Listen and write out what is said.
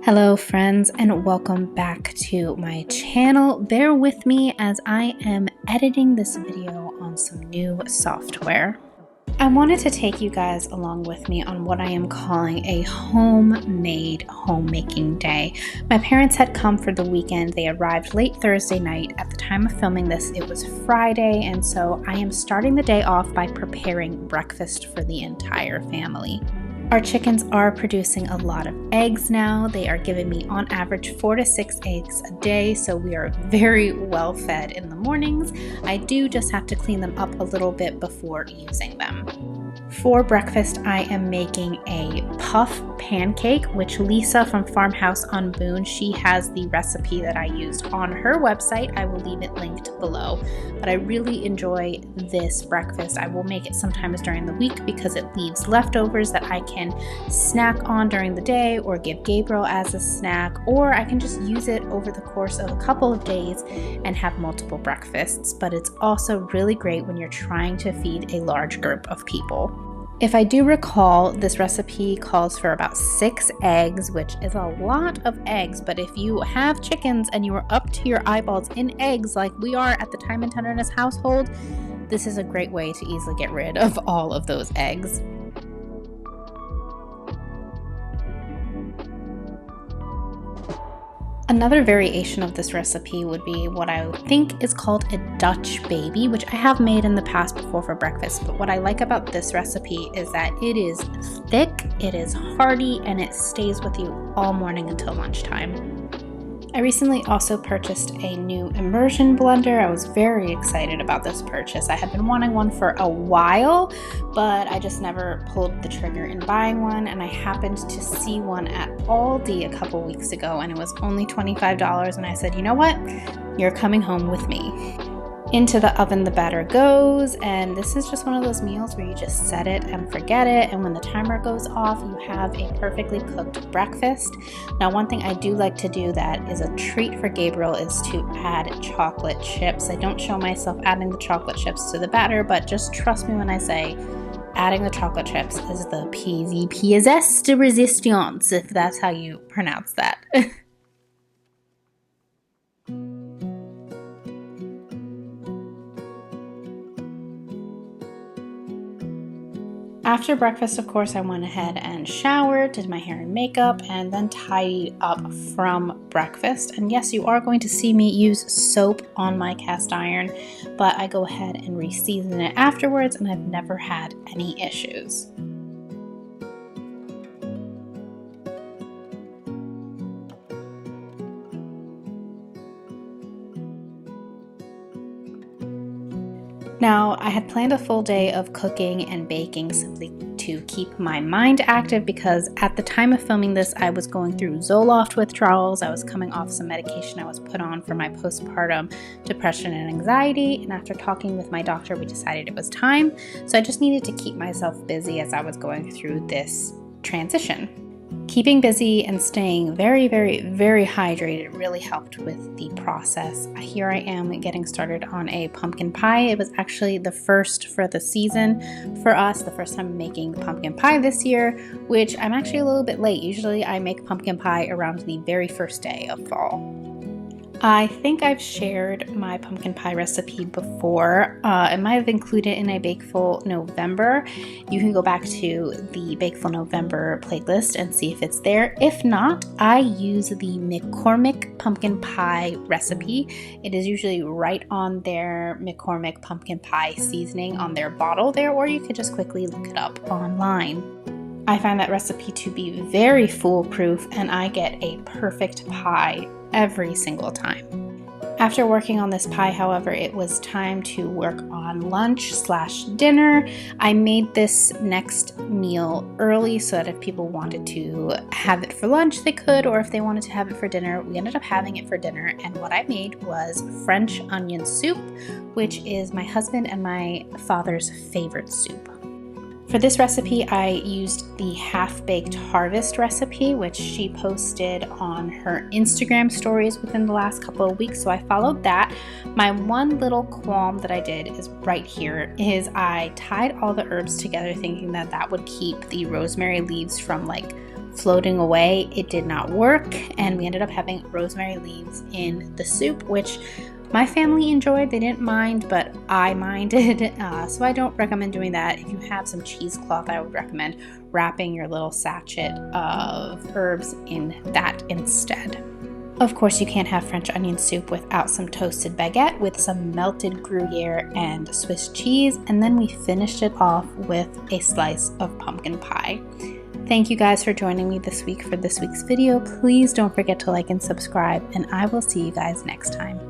Hello friends, and welcome back to my channel. Bear with me as I am editing this video on some new software. I wanted to take you guys along with me on what I am calling a homemade homemaking day. My parents had come for the weekend. They arrived late Thursday night. At the time of filming this, it was Friday, and so I am starting the day off by preparing breakfast for the entire family. Our chickens are producing a lot of eggs now. They are giving me on average 4 to 6 eggs a day, so we are very well fed in the mornings. I do just have to clean them up a little bit before using them. For breakfast, I am making a puff pancake, which Lisa from Farmhouse on Boone, she has the recipe that I used on her website. I will leave it linked below. But I really enjoy this breakfast. I will make it sometimes during the week because it leaves leftovers that I can snack on during the day or give Gabriel as a snack, or I can just use it over the course of a couple of days and have multiple breakfasts. But it's also really great when you're trying to feed a large group of people. If I do recall, this recipe calls for about 6 eggs, which is a lot of eggs, but if you have chickens and you are up to your eyeballs in eggs like we are at the Thyme and Tenderness household, this is a great way to easily get rid of all of those eggs. Another variation of this recipe would be what I think is called a Dutch baby, which I have made in the past before for breakfast. But what I like about this recipe is that it is thick, it is hearty, and it stays with you all morning until lunchtime. I recently also purchased a new immersion blender. I was very excited about this purchase. I had been wanting one for a while, but I just never pulled the trigger in buying one, and I happened to see one at Aldi a couple weeks ago, and it was only $25, and I said, you know what? You're coming home with me. Into the oven the batter goes, and this is just one of those meals where you just set it and forget it, and when the timer goes off, you have a perfectly cooked breakfast. Now, one thing I do like to do that is a treat for Gabriel is to add chocolate chips. I don't show myself adding the chocolate chips to the batter, but just trust me when I say adding the chocolate chips is the pièce de résistance, if that's how you pronounce that. After breakfast, of course, I went ahead and showered, did my hair and makeup, and then tidied up from breakfast. And yes, you are going to see me use soap on my cast iron, but I go ahead and re-season it afterwards, and I've never had any issues. Now, I had planned a full day of cooking and baking simply to keep my mind active because at the time of filming this, I was going through Zoloft withdrawals. I was coming off some medication I was put on for my postpartum depression and anxiety, and after talking with my doctor, we decided it was time. So I just needed to keep myself busy as I was going through this transition. Keeping busy and staying very, very, very hydrated really helped with the process. Here I am getting started on a pumpkin pie. It was actually the first for the season for us, the first time making pumpkin pie this year, which I'm actually a little bit late. Usually I make pumpkin pie around the very first day of fall. I think I've shared my pumpkin pie recipe before. It might have included in a Bakeful November. You can go back to the Bakeful November playlist and see if it's there. If not, I use the McCormick pumpkin pie recipe. It is usually right on their McCormick pumpkin pie seasoning on their bottle there, or you could just quickly look it up online. I find that recipe to be very foolproof, and I get a perfect pie every single time. After working on this pie, however, it was time to work on lunch/dinner. I made this next meal early so that if people wanted to have it for lunch, they could, or if they wanted to have it for dinner, we ended up having it for dinner. And what I made was French onion soup, which is my husband and my father's favorite soup. For this recipe, I used the half-baked harvest recipe, which she posted on her Instagram stories within the last couple of weeks, so I followed that. My one little qualm that I did is right here, is I tied all the herbs together thinking that that would keep the rosemary leaves from like floating away, it did not work, and we ended up having rosemary leaves in the soup, which my family enjoyed. They didn't mind, but I minded, so I don't recommend doing that. If you have some cheesecloth, I would recommend wrapping your little sachet of herbs in that instead. Of course, you can't have French onion soup without some toasted baguette with some melted Gruyere and Swiss cheese, and then we finished it off with a slice of pumpkin pie. Thank you guys for joining me this week for this week's video. Please don't forget to like and subscribe, and I will see you guys next time.